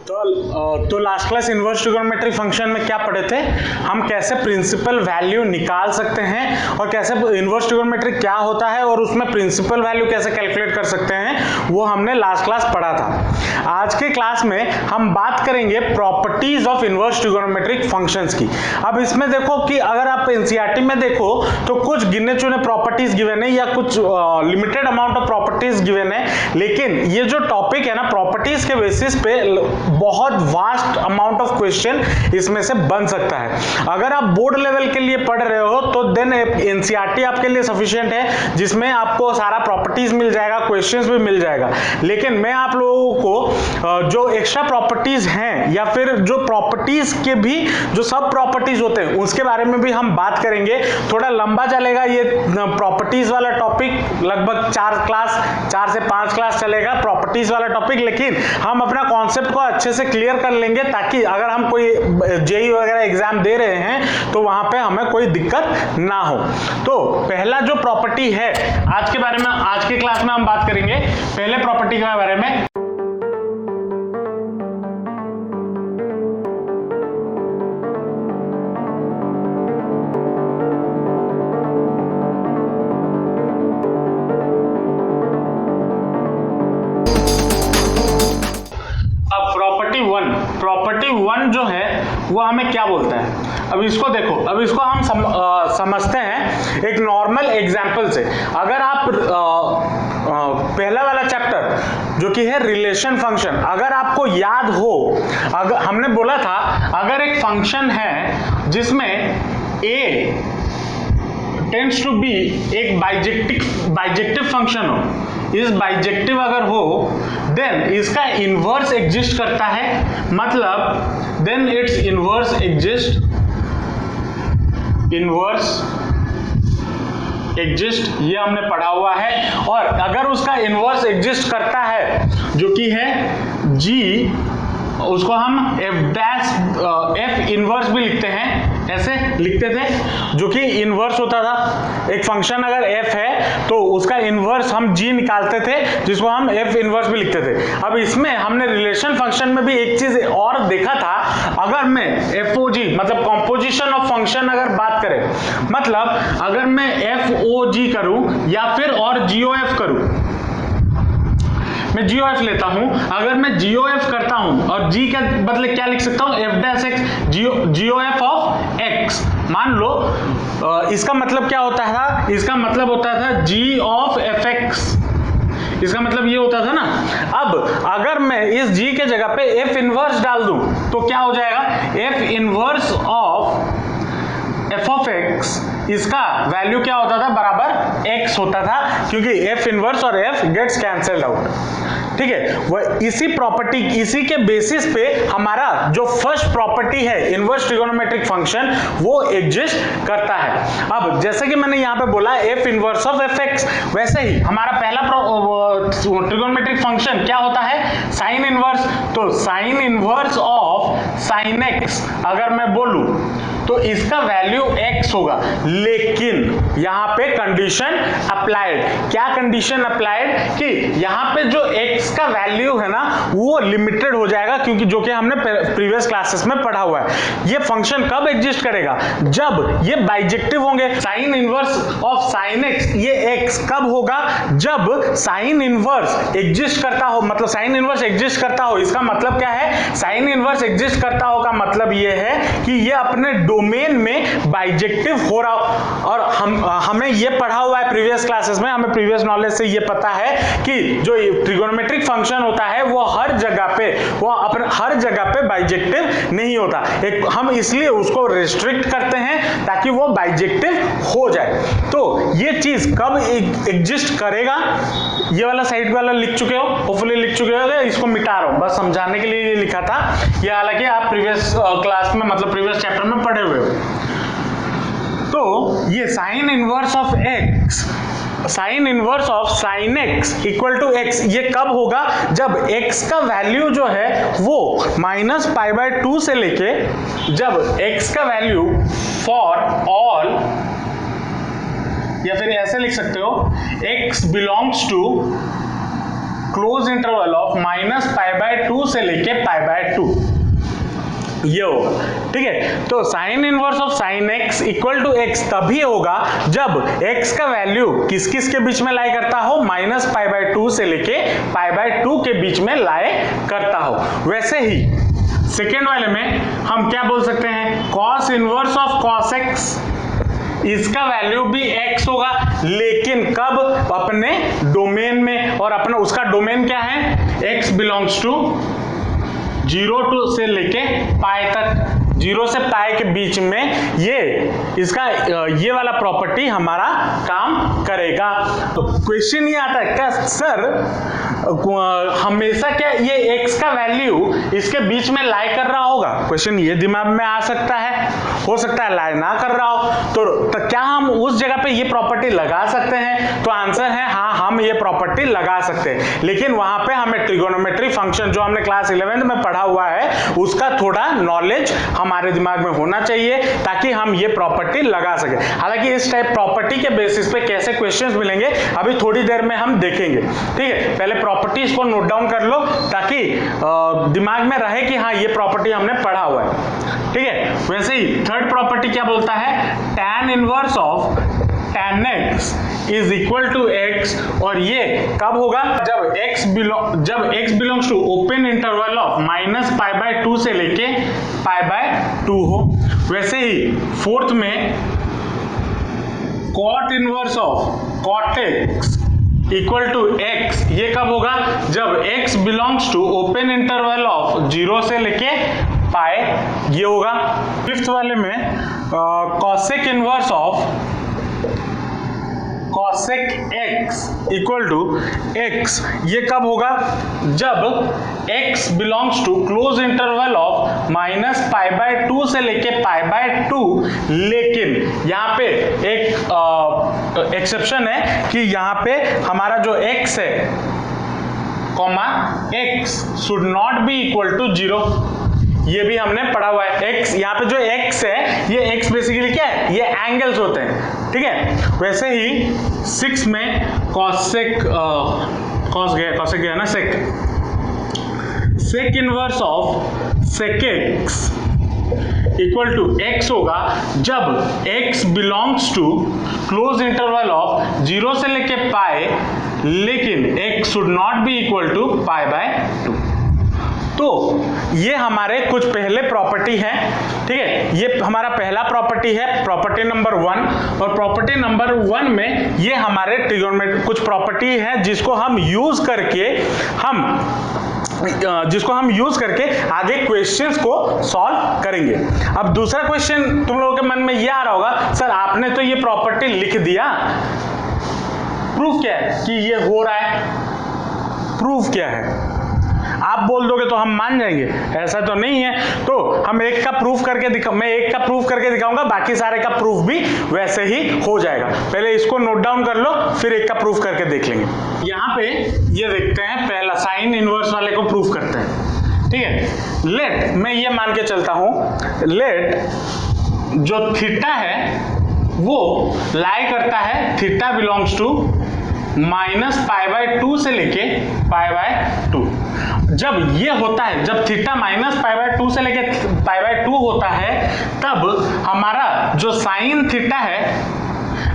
तो last class inverse trigonometric function में क्या पढ़े थे हम, कैसे प्रिंसिपल वैल्यू निकाल सकते हैं और कैसे इनवर्स ट्रिगोनोमेट्रिक क्या होता है और उसमें प्रिंसिपल वैल्यू कैसे कैलकुलेट कर सकते हैं, वो हमने लास्ट क्लास पढ़ा था। आज के क्लास में हम बात करेंगे properties of inverse trigonometric functions की। अब इसमें देखो कि अगर आप एनसीईआरटी में देखो तो कुछ गिने चुने प्रॉपर्टीज गिवन है या कुछ limited amount of properties given है, लेकिन ये जो टॉपिक है ना प्रॉपर्टीज के बेसिस पे बहुत वास्ट अमाउंट ऑफ क्वेश्चन इसमें से बन सकता है। अगर आप बोर्ड लेवल के लिए पढ़ रहे हो तो देन एनसीईआरटी आपके लिए सफिशिएंट है, जिसमें आपको सारा प्रॉपर्टीज मिल जाएगा, क्वेश्चंस भी मिल जाएगा। लेकिन मैं आप लोगों को जो एक्स्ट्रा प्रॉपर्टीज हैं या फिर जो प्रॉपर्टीज के भी जो सब प्रॉपर्टीज होते हैं उसके बारे में भी हम बात करेंगे। थोड़ा लंबा चलेगा ये प्रॉपर्टीज वाला टॉपिक, लगभग 4 से 5 क्लास चलेगा प्रॉपर्टीज वाला टॉपिक, लेकिन हम अपना कॉन्सेप्ट को अच्छे से क्लियर कर लेंगे ताकि अगर हम कोई जेईई वगैरह एग्जाम दे रहे हैं तो वहां पे हमें कोई दिक्कत ना हो। तो पहला जो प्रॉपर्टी है आज के बारे में, आज के क्लास में हम बात करेंगे पहले प्रॉपर्टी के बारे में। प्रॉपर्टी वन जो है वो हमें क्या बोलता है, अब इसको देखो, अब इसको हम समझते हैं एक नॉर्मल एग्जांपल से। अगर आप पहला वाला चैप्टर जो कि है रिलेशन फंक्शन, अगर आपको याद हो, अगर हमने बोला था अगर एक फंक्शन है जिसमें a टेंड्स टू बी एक बाइजेक्टिव फंक्शन हो, इस बाइजेक्टिव अगर हो देन इसका इनवर्स एग्जिस्ट करता है, मतलब देन इट्स इनवर्स एग्जिस्ट, ये हमने पढ़ा हुआ है। और अगर उसका इनवर्स एग्जिस्ट करता है जो कि है g, उसको हम f इनवर्स भी लिखते हैं, ऐसे लिखते थे, जो कि इनवर्स होता था। एक फंक्शन अगर f है तो उसका इनवर्स हम g निकालते थे, जिसको हम f इनवर्स भी लिखते थे। अब इसमें हमने रिलेशन फंक्शन में भी एक चीज और देखा था, अगर मैं FOG मतलब कॉम्पोजिशन ऑफ फंक्शन अगर बात करें, मतलब अगर मैं FOG करूं या फिर और GOF करूं, मैं GOF लेता हूं, अगर मैं GOF करता हूं और G के बदले क्या लिख सकता हूं, f' GOF ऑफ x, मान लो इसका मतलब क्या होता था, इसका मतलब होता था G ऑफ fx, इसका मतलब ये होता था ना। अब अगर मैं इस G के जगह पे f इनवर्स डाल दूं तो क्या हो जाएगा, f inverse of f of x, इसका वैल्यू क्या होता था, बराबर x होता था, क्योंकि f इनवर्स और f गेट्स कैंसल्ड आउट। ठीक है, वह इसी प्रॉपर्टी, इसी के बेसिस पे हमारा जो फर्स्ट प्रॉपर्टी है इनवर्स ट्रिगोनोमेट्रिक फंक्शन वो एग्जिस्ट करता है। अब जैसे कि मैंने यहाँ पे बोला f इनवर्स ऑफ fx, वैसे ही हमारा पहला ट्रिगोनोमेट्रिक फंक्शन क्या होता है, साइन इनवर्स। तो sine inverse of sine x अगर मैं बोलूं तो इसका वैल्यू x होगा, लेकिन यहाँ पे कंडीशन अप्लाइड। क्या कंडीशन अप्लाइड, कि यहाँ पे जो x का वैल्यू है ना वो लिमिटेड हो जाएगा, क्योंकि जो कि हमने प्रीवियस क्लासेस में पढ़ा हुआ है। ये फंक्शन कब एग्जिस्ट करेगा, जब ये बाइजेक्टिव होंगे। Sign inverse of sine x, ये x कब होगा, जब साइन इनवर्स एग्जिस्ट करता हो, मतलब साइन इनवर्स एग्जिस्ट करता हो। इसका मतलब क्या है, साइन इनवर्स एग्जिस्ट करता हो का मतलब ये है कि ये अपने डोमेन में बाइजेक्टिव हो रहा हो। और हमें ये पढ़ा हुआ है प्रीवियस क्लासेस में, हमें प्रीवियस नॉलेज से ये पता है कि जो ट्रिगोनोमेट्रिक फंक्शन होता है वो हर जगह पे बाइजेक्टिव नहीं होता। हम इसलिए उसको रिस्ट्रिक्ट करते हैं ताकि वो बाइजेक्टिव हो जाए। तो ये चीज कब एग्जिस्ट करेगा, ये वाला साइड वाला लिख चुके हो, होपफुली लिख चुके हो, इसको मिटा रहा हूं बस समझाने के लिए ये लिखा था। ये हालांकि आप प्रीवियस क्लास में मतलब प्रीवियस चैप्टर में पढ़े हुए हो। तो ये sine inverse of x, sine inverse of sine x equal to x, ये कब होगा, जब x का वैल्यू जो है वो -π/2 से लेके, जब x का वैल्यू फॉर ऑल, या फिर ऐसे लिख सकते हो x belongs to close interval of -π/2 से लेके π/2, ये होगा। ठीक है, तो sine inverse of sine x equal to x तभी होगा जब एक्स का वैल्यू किस किस के बीच में लाई करता हो, -π/2 से लेके π/2 के बीच में लाई करता हो। वैसे ही सेकेंड वाले में हम क्या बोल सकते हैं, cos inverse of cos x, इसका वैल्यू भी x होगा, लेकिन कब, अपने डोमेन में, और अपना उसका डोमेन क्या है, x बिलोंग्स टू 0 से लेके पाई तक, 0 से पाई के बीच में ये इसका ये वाला प्रॉपर्टी हमारा काम करेगा। तो क्वेश्चन ये आता है, क्या सर हमेशा क्या ये x का वैल्यू इसके बीच में लाई कर रहा होगा? क्वेश्चन ये दिमाग में आ सकता है, हो सकता है लाई ना कर रहा हो, तो क्या हम उस जगह पे ये प्रॉपर्टी लगा सकते हैं? तो आंसर है हाँ, हम ये प्रॉपर्टी लगा सकते हैं, लेकिन वहां पे हमें ट्रिगोनोमेट्री फंक्शन जो हमने क्लास 11th में पढ़ा हुआ है उसका थोड़ा नॉलेज हमारे दिमाग में होना चाहिए ताकि हम ये प्रॉपर्टी लगा सके। हालांकि इस टाइप प्रॉपर्टी के बेसिस पे कैसे क्वेश्चंस मिलेंगे अभी थोड़ी देर में हम देखेंगे। ठीक है, पहले प्रॉपर्टीज को नोट डाउन कर लो ताकि दिमाग में रहे कि हाँ ये प्रॉपर्टी हमने पढ़ा हुआ है। ठीक है, वैसे ही थर्ड प्रॉपर्टी क्या बोलता है, tan inverse of tan x is equal to x, और ये कब होगा, जब x belongs to open interval of -π/2 से लेके π/2 हो। वैसे ही फोर्थ में cot inverse of cot x equal to x, ये कब होगा, जब x belongs to open interval of 0 से लेके पाई, ये होगा। फिफ्थ वाले में cosec inverse of cosec x equal to x, ये कब होगा, जब x belongs to close interval of -π/2 से लेके π/2, लेकिन यहाँ पे एक एक्सेप्शन है कि यहाँ पे हमारा जो x है comma x should not be equal to 0, ये भी हमने पढ़ा हुआ है। x यहाँ पे जो x है, ये x बेसिकली क्या है, ये एंगल्स होते हैं। ठीक है, वैसे ही 6 में cosec गया ना, sec inverse of sec x equal to x होगा जब x belongs to close interval of 0 से लेके पाई, लेकिन x should not be equal to π/2। तो ये हमारे कुछ पहले प्रॉपर्टी है। ठीक है, ये हमारा पहला प्रॉपर्टी है, प्रॉपर्टी नंबर 1, और प्रॉपर्टी नंबर 1 में ये हमारे ट्रिगोनोमेट्री कुछ प्रॉपर्टी है जिसको हम यूज करके आगे क्वेश्चंस को सॉल्व करेंगे। अब दूसरा क्वेश्चन तुम लोगों के मन में ये आ रहा होगा, सर आपने तो ये प्रॉपर्टी लिख दिया, प्रूफ क्या है कि ये हो रहा है? प्रूफ क्या है? आप बोल दोगे तो हम मान जाएंगे, ऐसा तो नहीं है। तो हम मैं एक का प्रूफ करके दिखाऊंगा, बाकी सारे का प्रूफ भी वैसे ही हो जाएगा। पहले इसको नोट डाउन कर लो, फिर एक का प्रूफ करके देख लेंगे। यहाँ पे ये देखते हैं, पहला साइन इनवर्स वाले को प्रूफ करते हैं। ठीक है, लेट मैं ये मान के चलता हूं, लेट जो थीटा है वो लाई करता है, थीटा बिलोंग्स टू -π/2 से लेके π/2। जब ये होता है, जब थीटा -π/2 से लेके π/2 होता है, तब हमारा जो साइन थीटा है,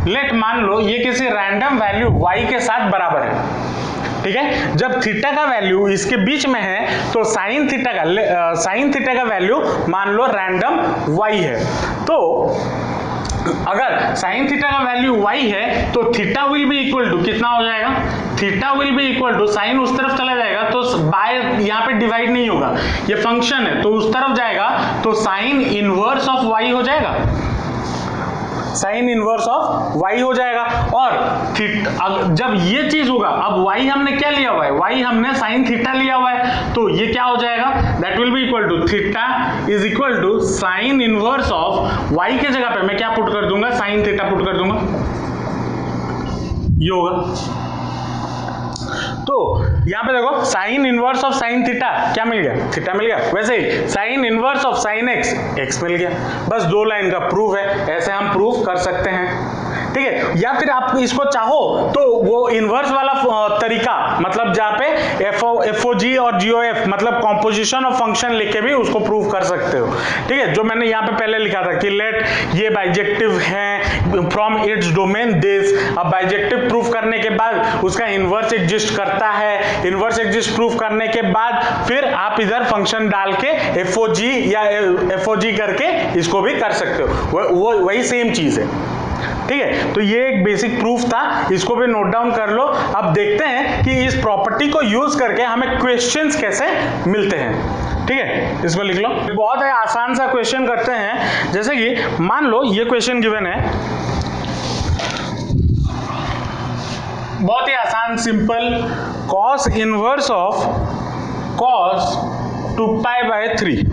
लेट मान लो ये किसी रैंडम वैल्यू y के साथ बराबर है। ठीक है, जब थीटा का वैल्यू इसके बीच में है तो साइन थीटा का वैल्यू मान लो रैंडम y है। तो अगर साइन थीटा का वैल्यू y है तो theta will be equal to कितना हो जाएगा, theta will be equal to, sine उस तरफ चला जाएगा तो बाय यहाँ पे डिवाइड नहीं होगा, ये फंक्शन है तो उस तरफ जाएगा, तो साइन इनवर्स ऑफ y हो जाएगा, साइन इनवर्स ऑफ y हो जाएगा। और जब ये चीज होगा, अब y हमने क्या लिया हुआ है, y हमने साइन थीटा लिया हुआ है, तो ये क्या हो जाएगा, that will be equal to theta is equal to sine inverse of y के जगह पे मैं क्या पुट कर दूंगा, साइन थीटा पुट कर दूंगा, ये होगा। तो यहां पे देखो sine inverse of sine theta क्या मिल गया, थीटा मिल गया। वैसे ही sine inverse of sine x, x मिल गया। बस 2 लाइन का प्रूफ है, ऐसे हम प्रूफ कर सकते हैं। ठीक है। या फिर आप इसको चाहो तो वो इनवर्स वाला तरीका, मतलब जहाँ पे एफओजी और जीओएफ मतलब कॉम्पोजिशन ऑफ फंक्शन लिख के भी उसको प्रूव कर सकते हो, ठीक है। जो मैंने यहाँ पे पहले लिखा था कि लेट ये बाइजेक्टिव है फ्रॉम इट्स डोमेन दिस। अब बाइजेक्टिव प्रूफ करने के बाद उसका इनवर्स एग्जिस्ट करता है, इनवर्स एग्जिस्ट प्रूफ करने के बाद फिर आप इधर फंक्शन डाल के एफओजी या एफओजी करके इसको भी कर सकते हो, वो वही सेम चीज है, ठीक है। तो ये एक बेसिक प्रूफ था, इसको भी नोट डाउन कर लो। अब देखते हैं कि इस प्रॉपर्टी को यूज करके हमें क्वेश्चंस कैसे मिलते हैं, ठीक है। इसको लिख लो। बहुत ही आसान सा क्वेश्चन करते हैं, जैसे कि मान लो ये क्वेश्चन गिवन है, बहुत ही आसान simple, cos inverse of cos 2π/3,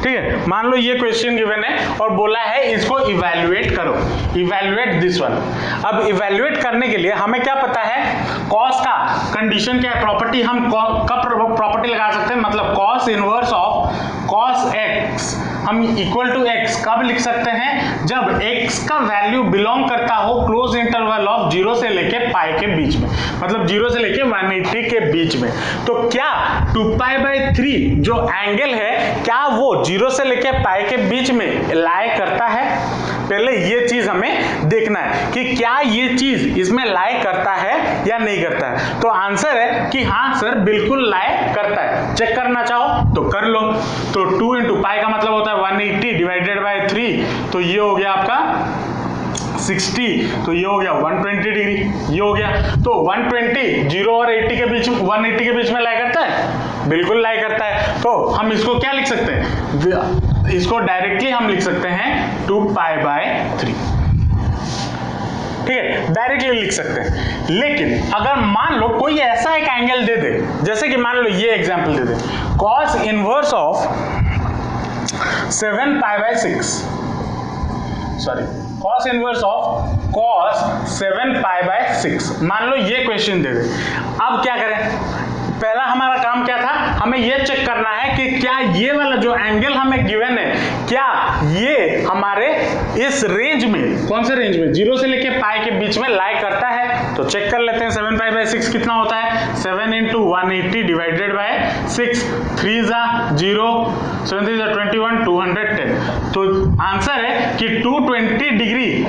ठीक है। मान लो ये क्वेश्चन गिवन है और बोला है इसको इवैल्यूएट करो, इवैल्यूएट दिस वन। अब इवैल्यूएट करने के लिए हमें क्या पता है, cos का कंडीशन क्या है, प्रॉपर्टी हम कब प्रॉपर्टी लगा सकते हैं, मतलब cos inverse of cos x हम इक्वल टू x कब लिख सकते हैं, जब x का वैल्यू बिलोंग करता हो क्लोज इंटरवल ऑफ 0 से लेके पाई के बीच में, मतलब 0 से लेके 180 के बीच में। तो क्या 2π/3 जो एंगल है क्या वो 0 से लेके पाई के बीच में लाई करता है? पहले ये चीज हमें देखना है कि क्या ये चीज इसमें लाई करता है या नहीं करता है। तो आंसर है कि हाँ सर बिल्कुल लाई करता है। चेक करना चाहो तो कर लो। तो 2 × पाई का मतलब होता है 180 डिवाइडेड बाय 3, तो ये हो गया आपका 60, तो ये हो गया 120 डिग्री, ये हो गया। तो 120 0 और 80 के बीच 180 के बीच में लाई करता है, बिल्कुल लाई करता है। तो हम इसको क्या लिख सकते हैं, इसको डायरेक्टली हम लिख सकते हैं 2π/3, ठीक है, डायरेक्टली लिख सकते हैं। लेकिन अगर मान लो कोई ऐसा एक एंगल दे दे, जैसे कि मान लो ये एग्जांपल दे दे, cos inverse of 7π/6, sorry cos inverse of cos 7π/6, मान लो ये क्वेश्चन दे दे। अब क्या करें, पहला हमारा काम क्या था, हमें ये चेक करना है कि क्या ये वाला जो एंगल हमें गिवन है क्या ये हमारे इस रेंज में, कौन से रेंज में, 0 से लेके पाई के बीच में लाई करता है। तो चेक कर लेते हैं 7π/6 कितना होता है, 7 × 180 डिवाइडेड बाय 6, 3 × 0, 7 3 × 21, 210। तो आंसर है कि 220 डिग्री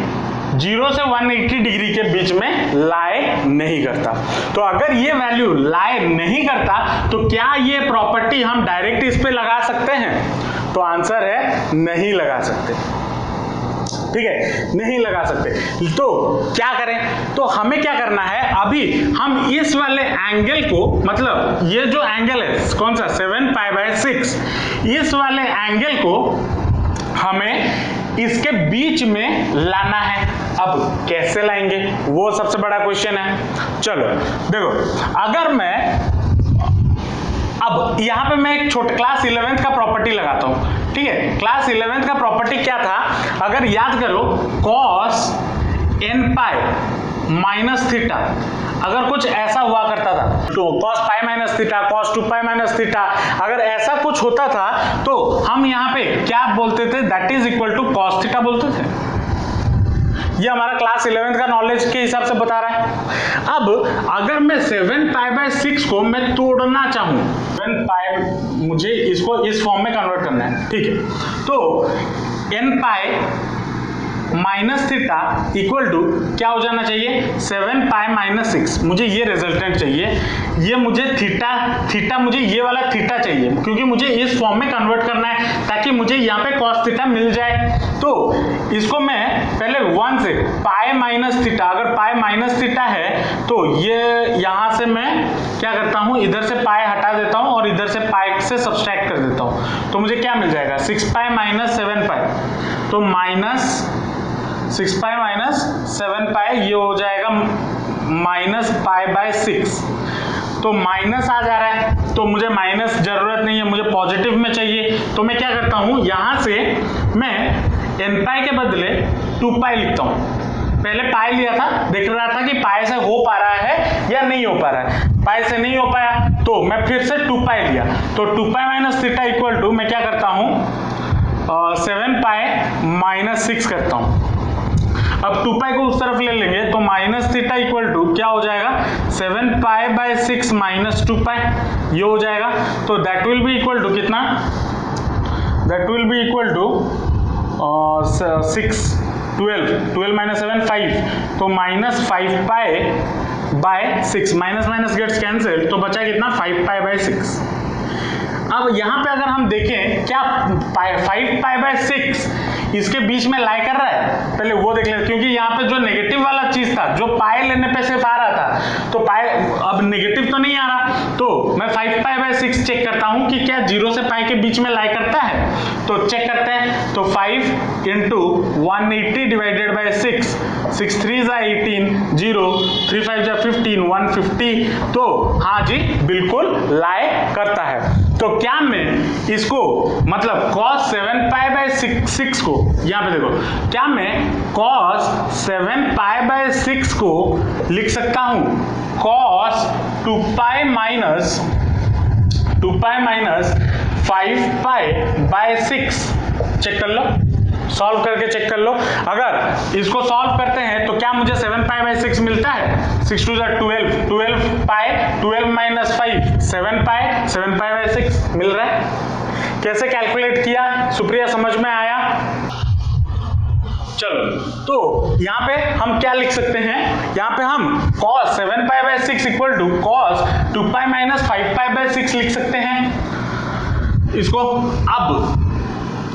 0 से 180 डिग्री के बीच में लाई नहीं करता। तो अगर ये वैल्यू लाई नहीं करता तो क्या ये प्रॉपर्टी हम डायरेक्ट इस पे लगा सकते हैं? तो आंसर है नहीं लगा सकते, ठीक है, नहीं लगा सकते। तो क्या करें, तो हमें क्या करना है, अभी हम इस वाले एंगल को, मतलब ये जो एंगल है कौन सा 7π/6, इस वाले एंगल को हमें इसके बीच में लाना है। अब कैसे लाएंगे वो सबसे बड़ा क्वेश्चन है। चलो देखो, अगर मैं अब यहां पे मैं एक छोटे क्लास 11th का प्रॉपर्टी लगाता हूं, ठीक है। क्लास 11th का प्रॉपर्टी क्या था, अगर याद करो cos nπ-θ, अगर कुछ ऐसा हुआ करता था तो cos π-θ, cos 2π-θ, अगर ऐसा कुछ होता था तो हम यहाँ पे क्या बोलते थे, that is equal to cos θ बोलते थे। ये हमारा क्लास 11th का नॉलेज के हिसाब से बता रहा है। अब अगर मैं 7π/6 को मैं तोड़ना चाहूं, 7π मुझे इसको इस फॉर्म में कन्वर्ट करना है, ठीक है। तो nπ minus theta equal to क्या हो जाना चाहिए, 7π-6, मुझे ये रिजल्टेंट चाहिए, ये मुझे थीटा मुझे ये वाला थीटा चाहिए, क्योंकि मुझे इस फॉर्म में कन्वर्ट करना है ताकि मुझे यहाँ पे cos थीटा मिल जाए। तो इसको मैं पहले 1 से π-θ, अगर π-θ है तो ये यहाँ से मैं क्या करता हूँ, इधर से पाई हटा देता हूँ और इधर से पाई से सब्सट्रैक्ट कर देता हूँ। तो मुझे क्या मिल जाएगा, 6π - 7π, तो -6π - 7π, ये हो जाएगा -π/6। तो माइनस आ जा रहा है, तो मुझे माइनस जरूरत नहीं है, मुझे पॉजिटिव में चाहिए। तो मैं क्या करता हूं, यहां से मैं nπ के बदले 2π लिखता हूं। पहले पाई लिया था, देख रहा था कि पाई से हो पा रहा है या नहीं हो पा रहा है, पाई से नहीं हो पाया तो मैं फिर से 2π लिया। तो 2π - θ इक्वल टू मैं क्या करता हूं, 7π - 6 करता हूं। अब 2 पाई को उस तरफ ले लेंगे तो माइनस थीटा इक्वल टू क्या हो जाएगा 7 पाई बाय 6 माइनस 2 पाई, ये हो जाएगा। तो that will be equal to कितना, that will be equal to 6 12 minus 7 5, तो minus 5 pi by 6, minus minus gets cancel, तो बचा कितना 5 पाई बाय 6। अब यहाँ पे अगर हम देखें क्या 5 पाई बाय 6 इसके बीच में लाई कर रहा है, पहले वो देख लेते, क्योंकि यहाँ पे जो नेगेटिव वाला चीज था जो पाई लेने पे सिर्फ आ रहा था, तो पाई अब नेगेटिव तो नहीं आ रहा, तो मैं 5 पाई बाय 6 चेक करता हूँ कि क्या 0 से पाई के बीच में लाई करता है, तो चेक करते हैं। तो 5 इंटू 180 डिवाइडेड बाय 6, 6 3 जा 18, 0 3 5 जा 15, 150, तो हाँ जी बिल्कुल लाई करता है। तो क्या मैं इसको मतलब cos 7 पाई बाय 6 को, यहां पे देखो, क्या मैं cos 7 पाई बाय 6 को लिख सकता हूं cos 2 pi minus 5 pi by 6, check कर लो, सॉल्व करके चेक कर लो। अगर इसको सॉल्व करते हैं तो क्या मुझे 7 पाई बाय 6 मिलता है, 6 2 12, 12 पाई 12 माइनस 5 7 पाई बाय 6 मिल रहा है। कैसे कैलकुलेट किया सुप्रिया, समझ में आया? चलो, तो यहाँ पे हम क्या लिख सकते हैं, यहाँ पे हम cos 7 pi by 6 equal to cos 2 pi minus 5 pi by 6 लिख सकते हैं इसको। अब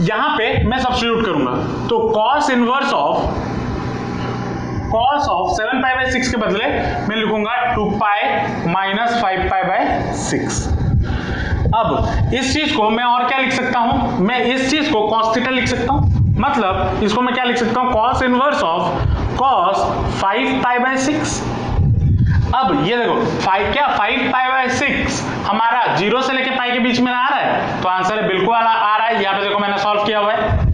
यहां पे मैं सब्स्टिट्यूट करूंगा, तो cos inverse of 7 pi by 6 के बदले मैं लिखूंगा 2 पाई माइनस 5 पाई बाय 6। अब इस चीज को मैं और क्या लिख सकता हूं, मैं इस चीज को cos थीटा लिख सकता हूं, मतलब इसको मैं क्या लिख सकता हूं, cos inverse of cos 5 pi by 6। अब ये देखो 5 पाई बाय 6 हमारा 0 से लेके पाई के बीच में आ रहा है, तो आंसर है बिल्कुल आ रहा है। यहाँ पे देखो मैंने सॉल्व किया हुआ है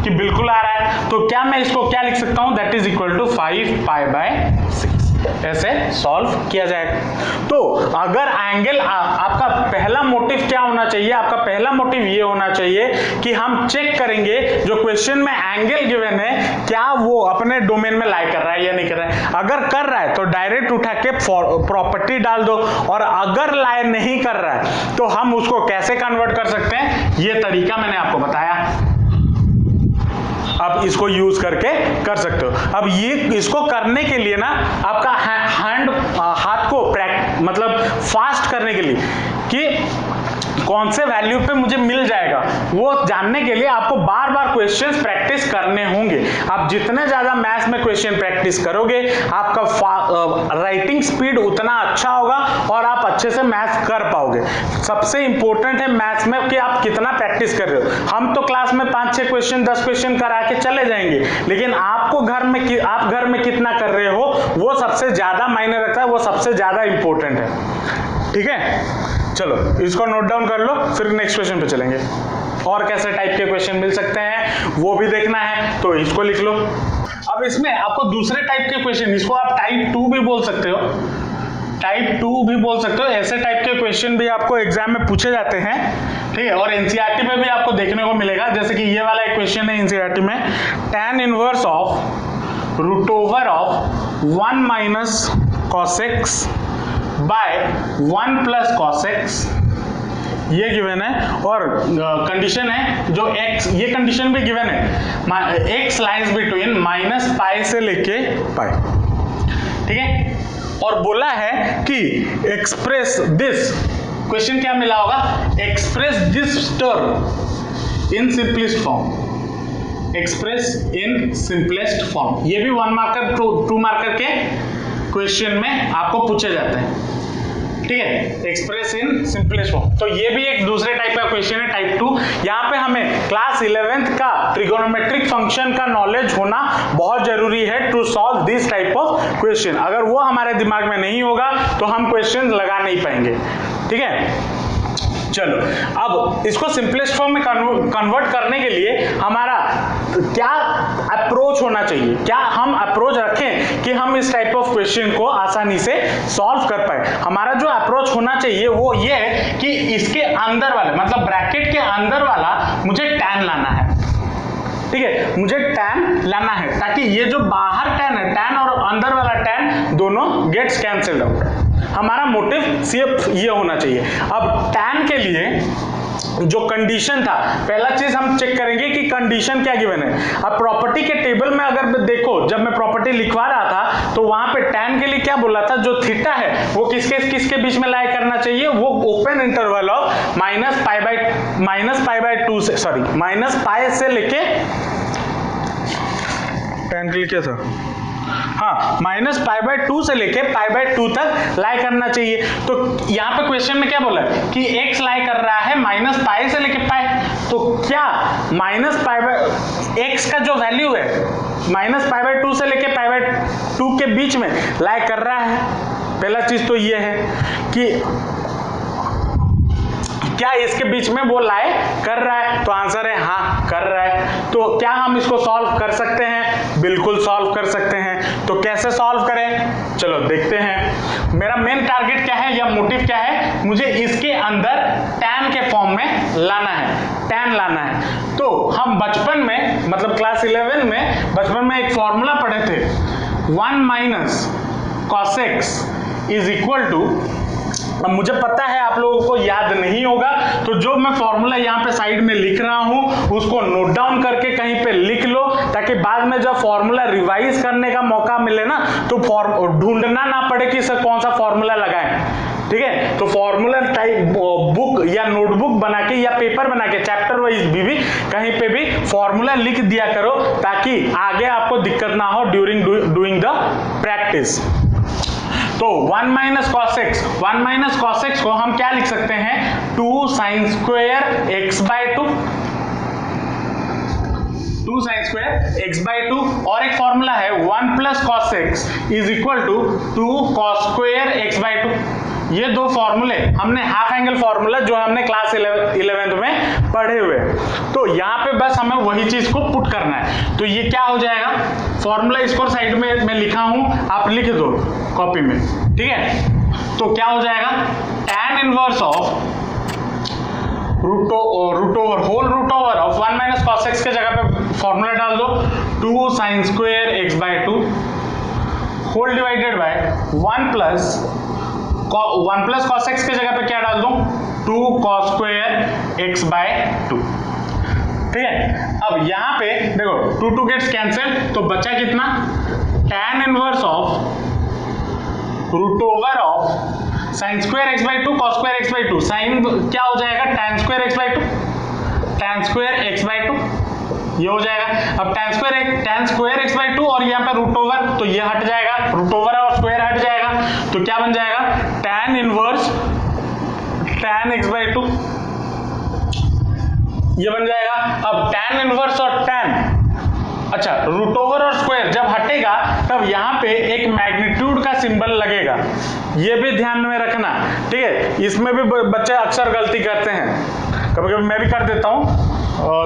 कि बिल्कुल आ रहा है, तो क्या मैं इसको क्या लिख सकता हूं, that is equal to 5 pi by 6, ऐसे सॉल्व किया जाएगा। तो अगर एंगल आपका पहला मोटिव क्या होना चाहिए, आपका पहला मोटिव ये होना चाहिए कि हम चेक करेंगे जो क्वेश्चन में एंगल गिवन है क्या वो अपने डोमेन में लाई कर रहा है या नहीं कर रहा है। अगर कर रहा है तो डायरेक्ट उठा के प्रॉपर्टी डाल दो, और अगर लाई नहीं कर रहा है तो हम उसको कैसे कन्वर्ट कर सकते हैं, ये तरीका मैंने आपको बताया। अब इसको यूज करके कर सकते हो। अब ये इसको करने के लिए ना आपका हाथ को मतलब फास्ट करने के लिए कि कौन से वैल्यू पे मुझे मिल जाएगा वो जानने के लिए आपको बार बार क्वेश्चंस प्रैक्टिस करने होंगे। आप जितने ज्यादा मैथ्स में क्वेश्चन प्रैक्टिस करोगे आपका राइटिंग स्पीड उतना अच्छा होगा और आप अच्छे से मैथ्स कर पाओगे। सबसे इंपॉर्टेंट है मैथ्स में कि आप कितना प्रैक्टिस कर रहे हो। हम तो क्लास में 5-6 क्वेश्चन 10 क्वेश्चन करा के चले जाएंगे, लेकिन आपको आप घर में कितना कर रहे हो वो सबसे ज्यादा मायने रखता है, वो सबसे ज्यादा इंपॉर्टेंट है। ठीक है, चलो इसको नोट डाउन कर लो, फिर नेक्स्ट क्वेश्चन पे चलेंगे। और कैसे टाइप के क्वेश्चन मिल सकते हैं वो भी देखना है, तो इसको लिख लो। अब इसमें आपको दूसरे टाइप के क्वेश्चन, इसको आप टाइप 2 भी बोल सकते हो, टाइप 2 भी बोल सकते हो। ऐसे टाइप के क्वेश्चन भी आपको एग्जाम में पूछे जाते हैं, ठीक है, और एनसीईआरटी में भी आपको देखने को मिलेगा। जैसे कि ये वाला एक क्वेश्चन है एनसीईआरटी में, tan inverse of root over of 1 minus cos x by 1 plus cos x, ये गिवन है। और कंडीशन है जो x, ये कंडीशन भी गिवन है, x lies between minus pi से लेके पाई, ठीक है। और बोला है कि एक्सप्रेस दिस, क्वेश्चन क्या मिला होगा, express this term in simplest form, express in simplest form. ये भी 1 मार्कर 2 मार्कर के क्वेश्चन में आपको पूछे जाते हैं, ठीक है, एक्सप्रेस इन सिंपलेस्ट फॉर्म। तो ये भी एक दूसरे टाइप का क्वेश्चन है, टाइप 2। यहाँ पे हमें क्लास 11th का ट्रिगोनोमेट्रिक फंक्शन का नॉलेज होना बहुत जरूरी है to solve this type of question. अगर वो हमारे दिमाग में नहीं होगा तो हम क्वेश्चन लगा नहीं पाएंगे, ठीक है। चलो, अब इसको सिंपलेस्ट फॉर्म में कन्वर्ट करने के लिए हमारा क्या अप्रोच होना चाहिए, क्या हम अप्रोच रखें कि हम इस टाइप ऑफ क्वेश्चन को आसानी से सॉल्व कर पाए। हमारा जो अप्रोच होना चाहिए वो ये है कि इसके अंदर वाले, मतलब ब्रैकेट के अंदर वाला मुझे tan लाना है, ठीक है, मुझे tan लाना है ताकि ये जो बाहर tan है, tan और अंदर वाला tan दोनों गेट्स कैंसिल्ड आउट। हमारा मोटिव सिर्फ ये होना चाहिए। अब tan के लिए जो कंडीशन था, पहला चीज हम चेक करेंगे कि कंडीशन क्या गिवन है। अब प्रॉपर्टी के टेबल में अगर देखो, जब मैं प्रॉपर्टी लिखवा रहा था तो वहां पे tan के लिए क्या बोला था, जो थीटा है वो किसके बीच में लाई करना चाहिए, वो open interval of minus pi by 2 से, सॉरी माइनस पाई से लेके, tan के लिए क्या था, हाँ माइनस पाई बाय 2 से लेके पाई बाय 2 तक लाई करना चाहिए। तो यहाँ पे क्वेश्चन में क्या बोला है कि x लाई कर रहा है माइनस पाई से लेके पाई, तो क्या माइनस पाई बाय x का जो वैल्यू है माइनस पाई बाय 2 से लेके पाई बाय 2 के बीच में लाई कर रहा है। पहला चीज तो ये है कि क्या इसके बीच में वो लाई कर रहा है, तो आंसर है हाँ कर रहा है। तो क्या हम इसको सॉल्व कर सकते हैं, बिल्कुल सॉल्व कर सकते हैं। तो कैसे सॉल्व करें, चलो देखते हैं। मेरा मेन टारगेट क्या है या मोटिव क्या है, मुझे इसके अंदर tan के फॉर्म में लाना है, tan लाना है। तो हम बचपन में, मतलब क्लास 11 में बचपन में एक फॉर्मूला पढ़े थे, 1 minus cos x is equal to, अब मुझे पता है आप लोगों को याद नहीं होगा, तो जो मैं फॉर्मूला यहाँ पे साइड में लिख रहा हूं उसको नोट डाउन करके कहीं पे लिख लो, ताकि बाद में जब फॉर्मूला रिवाइज करने का मौका मिले ना तो ढूंढना ना पड़े कि सर कौन सा फॉर्मूला लगाएं। ठीक है, तो फॉर्मूला टाइप बुक या नोटबुक बना के या पेपर बना के चैप्टर वाइज भी कहीं पे भी फॉर्मूला लिख दिया करो, ताकि आगे आपको दिक्कत ना हो ड्यूरिंग डूइंग द प्रैक्टिस। तो 1 माइनस कॉस एक्स को हम क्या लिख सकते हैं, 2 sine square x by 2, 2 sine square x by 2, और एक फॉर्मूला है 1 plus cos x is equal to 2 cos square x by 2। ये दो फॉर्मूले हमने हाफ एंगल फॉर्मूला जो हमने क्लास 11th में पढ़े हुए, तो यहाँ पे बस हमें वही चीज को पुट करना है। तो ये क्या हो जाएगा, फॉर्मूला इसको साइड में मैं लिखा हूं, आप लिख दो कॉपी में, ठीक है। तो क्या हो जाएगा, tan inverse of root over of 1 minus cos x के जगह पे फॉर्मूला डाल दो 2 sine square x by 2 whole divided by 1 plus cos x के जगह पे क्या डाल दूं, 2 कॉस स्क्वायर एक्स बाय 2। ठीक है, अब यहाँ पे देखो 2 गेट्स कैंसिल, तो बचा कितना, tan inverse of root over of sine square x by 2 cos square x by 2, sine क्या हो जाएगा, tan square x by 2, tan square x by 2 ये हो जाएगा। अब tan स्क्वायर एक्स बाई 2 और यहाँ पे रूट ओवर, तो ये हट जाएगा, रूट ओवर और स्क्वायर हट जाएगा, तो क्या बन जाएगा, tan inverse tan x by 2 ये बन जाएगा। अब tan इनवर्स और tan, अच्छा रूट ओवर और स्क्वायर जब हटेगा तब यहाँ पे एक मैग्नीट्यूड का सिंबल लगेगा, ये भी ध्यान में रखना, ठीक है। इसमें भी बच्चे अक्सर गलती करते हैं, कभी कभी मैं भी कर देता हूँ,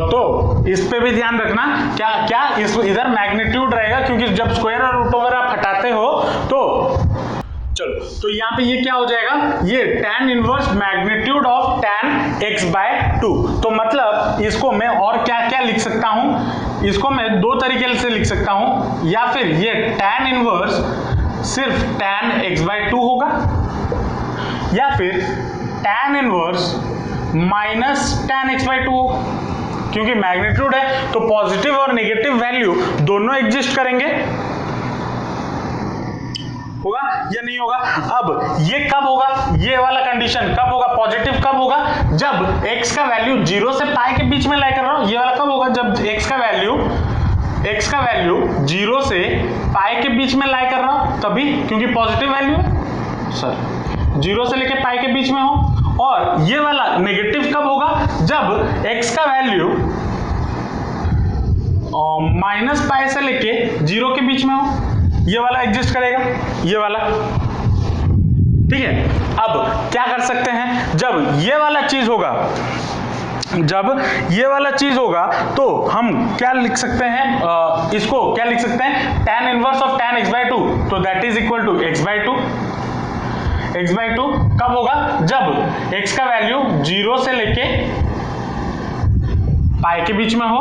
तो इस पे भी ध्यान रखना, क्या इधर मैग्नीट्यूड रहेगा, क्योंकि जब स्क्वायर और रूट ओवर आप हटाते हो तो चलो, तो यहाँ पे ये क्या हो जाएगा, ये tan inverse magnitude of tan x by 2। तो मतलब इसको मैं और क्या क्या लिख सकता हूं, इसको मैं दो तरीके से लिख सकता हूं, या फिर ये tan इनवर्स सिर्फ tan x बाय 2 होगा, या फिर tan inverse minus tan x by 2 होगा, क्योंकि मैग्नीट्यूड है तो पॉजिटिव और नेगेटिव वैल्यू दोनों एग्जिस्ट करेंगे, होगा या नहीं होगा। अब ये कब होगा, ये वाला कंडीशन कब होगा, पॉजिटिव कब होगा, जब x का वैल्यू 0 से पाई के बीच में लाई कर रहा हूं, ये वाला कब होगा, जब x का वैल्यू 0 से पाई के बीच में लाई कर रहा हूं तभी, क्योंकि पॉजिटिव वैल्यू है सर, 0 से लेके पाई के बीच में हो। और ये वाला नेगेटिव कब होगा, जब x का वैल्यू माइनस पाई से लेके 0 के बीच में हो, ये वाला एग्जिस्ट करेगा, ये वाला, ठीक है। अब क्या कर सकते हैं, जब ये वाला चीज होगा तो हम क्या लिख सकते हैं, इसको क्या लिख सकते हैं, tan inverse of tan x by 2, तो that is equal to x by 2। x by 2 कब होगा, जब x का वैल्यू 0 से लेके पाई के बीच में हो,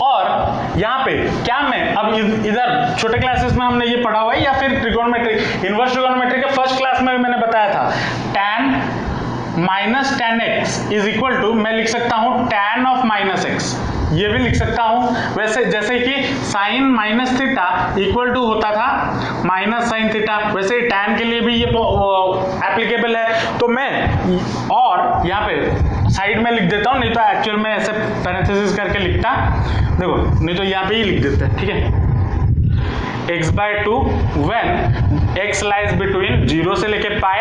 और यहाँ पे क्या मैं अब इधर छोटे क्लासेस में हमने ये पढ़ा हुआ है या फिर ट्रिगोनोमेट्री, इनवर्स ट्रिगोनोमेट्री के फर्स्ट क्लास में भी मैंने बताया था, tan minus tan x is equal to, मैं लिख सकता हूं tan ऑफ माइनस x, ये भी लिख सकता हूं। वैसे जैसे कि sine minus theta equal to होता था माइनस साइन थीटा, वैसे tan के लिए भी ये एप्लीकेबल है। तो मैं और यहाँ पे साइड में लिख देता हूं, नहीं तो एक्चुअल में ऐसे पैरेंथेसिस करके लिखता, देखो नहीं तो यहाँ पे ही लिख देते हैं, ठीक है। x/2 when x lies between 0 से लेके पाई,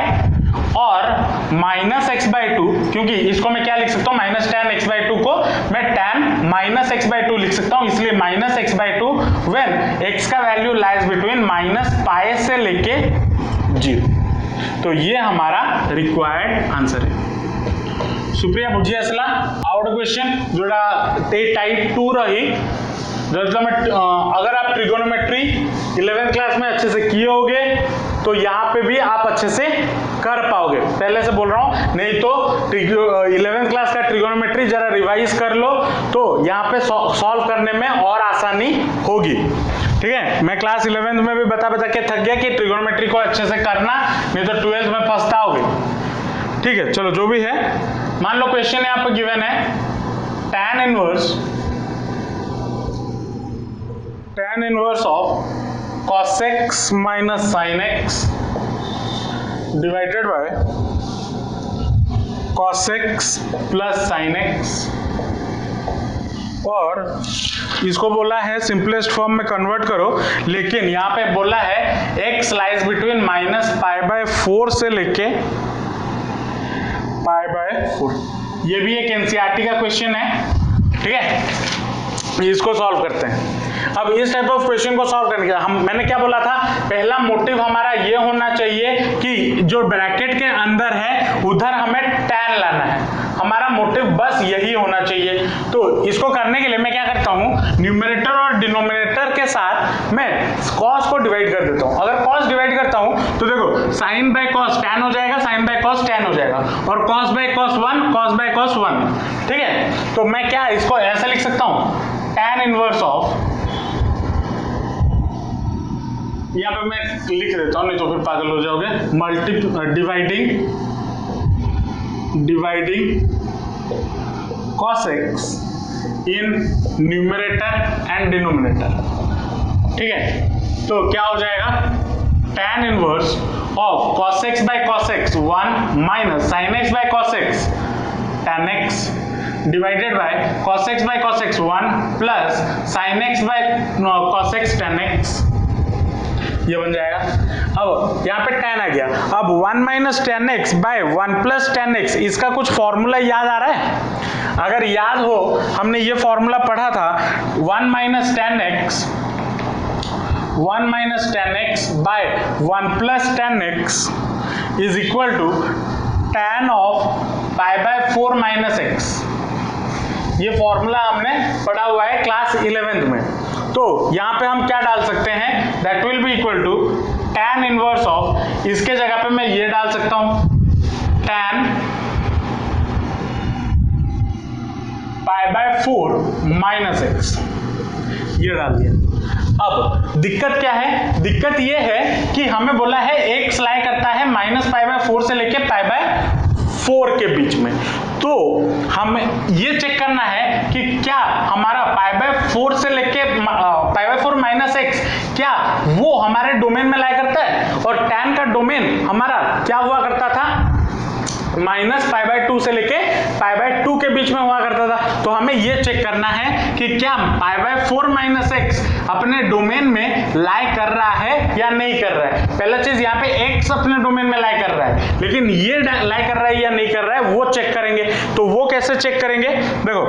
और माइनस x/2, क्योंकि इसको मैं क्या लिख सकता हूँ, माइनस tan x/2 को मैं tan माइनस x/2 लिख सकता हूँ, इसलिए माइनस x/2 when x का value lies between minus pi से लेके 0। तो ये हमारा रिक्वायर्ड आंसर है। सुप्रिया भुजिया असला आवड़ क्वेश्चन जोड़ा ते टाइप 2 रही, अगर आप ट्रिगोनोमेट्री 11th क्लास में अच्छे से किए होगे तो यहाँ पे भी आप अच्छे से कर पाओगे, पहले से बोल रहा हूँ। नहीं तो 11th क्लास का ट्रिगोनोमेट्री जरा रिवाइज कर लो, तो यहाँ पे सॉल्व करने में और आसानी होगी, ठीक है। मैं क्लास 11th में भी बता के थक गया कि ट्रिगोनोमेट्री को अच्छे से करना, नहीं तो 12th में पछताओगे, ठीक है। चलो जो भी है, मान लो क्वेश्चन यहाँ पे गिवन है tan inverse of cos x minus sin x divided by cos x plus sin x, और इसको बोला है सिंपलेस्ट फॉर्म में कन्वर्ट करो, लेकिन यहाँ पे बोला है x लाइज बिटवीन माइनस π/4 से लेके π/4। ये भी एक एनसीईआरटी का क्वेश्चन है, ठीक है। इसको सॉल्व करते हैं। अब इस टाइप ऑफ क्वेश्चन को सॉल्व करने के मैंने क्या बोला था, पहला मोटिव हमारा ये होना चाहिए कि जो ब्रैकेट के अंदर है उधर हमें tan लाना है, हमारा मोटिव बस यही होना चाहिए। तो इसको करने के लिए मैं क्या करता हूँ, न्यूमरेटर और डिनोमिनेटर के साथ मैं cos को डिवाइड कर देता हूँ। अगर cos डिवाइड करता हूँ तो देखो sin बाय cos tan हो जाएगा, sin बाय cos tan हो जाएगा, और cos by cos 1 cos by cos 1, ठीक है। तो मैं क्या इसको ऐसा लिख सकता हूँ, tan इनवर्स ऑफ, यहाँ पे मैं लिख देता हूँ नहीं तो फिर पागल हो जाओगे, dividing cos x in numerator and denominator, ठीक है। तो क्या हो जाएगा, tan inverse of cos x by cos x 1 minus sin x by cos x tan x divided by cos x by cos x 1 plus sin x by cos x tan x, ये बन जाएगा। अब यहाँ पे tan आ गया, अब 1 minus tan x by 1 plus tan x, इसका कुछ फॉर्मूला याद आ रहा है? अगर याद हो, हमने ये फॉर्मूला पढ़ा था, 1 minus tan x by 1 plus tan x is equal to tan of π/4 minus x। ये फॉर्मूला हमने पढ़ा हुआ है क्लास 11th में। तो यहाँ पे हम क्या डाल सकते हैं, that will be equal to tan inverse of, इसके जगह पे मैं ये डाल सकता हूँ tan π/4 माइनस x, ये डाल दिया। अब दिक्कत क्या है, दिक्कत ये है कि हमें बोला है x लाई करता है माइनस π/4 से लेके π/4 के बीच में। तो हम ये चेक करना है कि क्या हमारा π/4 से लेके π/4 माइनस x, क्या वो हमारे डोमेन में लाई करता है, और tan का डोमेन हमारा क्या हुआ करता था, माइनस π/2 से लेके π/2 के बीच में हुआ करता था। तो हमें ये चेक करना है कि क्या π/4 माइनस x अपने डोमेन में लाई कर रहा है या नहीं कर रहा है। पहला चीज यहाँ पे x अपने डोमेन में लाई कर रहा है, लेकिन ये लाई कर रहा है या नहीं कर रहा है वो चेक करेंगे। तो वो कैसे चेक करेंगे, देखो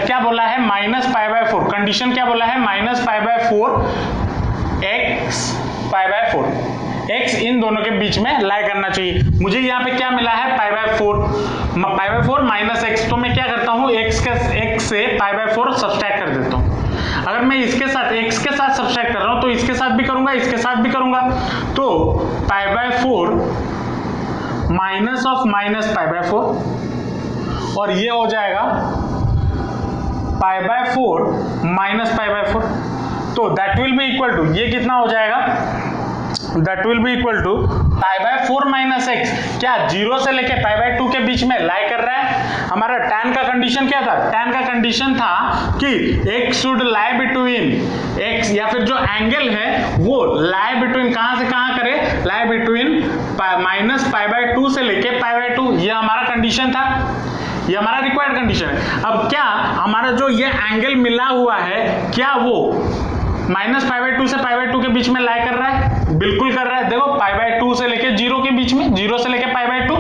क्या बोला है, माइनस π/4, कंडीशन क्या बोला है, माइनस π/4 x π/4, x इन दोनों के बीच में लाई करना चाहिए। मुझे यहाँ पे क्या मिला है, π/4 माइनस x, तो मैं क्या करता हूँ, x से π/4 सब्सट्रैक्ट कर देता हूँ। अगर मैं इसके साथ x के साथ सब्सट्रैक्ट कर रहा हूँ तो इसके साथ भी करूंगा, इसके साथ भी करूंगा। तो π/4 माइनस ऑफ माइनस π/4, और ये हो जाएगा π/4 माइनस π/4, तो that will be equal to, ये कितना हो जाएगा, that will be equal to π/4 minus x, क्या 0 से लेके π/2 के बीच में लाई कर रहा है। हमारा tan का कंडीशन क्या था, tan का कंडीशन था कि x should lie between x, या फिर जो एंगल है वो लाई बिटवीन, कहां से कहां करे, लाई बिटवीन माइनस π/2 से लेके π/2, ये हमारा कंडीशन था, ये हमारा रिक्वायर्ड कंडीशन है। अब क्या हमारा जो ये एंगल मिला हुआ है, क्या वो माइनस π/2 से π/2 के बीच में लाई कर रहा है, बिल्कुल कर रहा है। देखो π/2 से लेके 0 के बीच में, 0 से लेके π/2,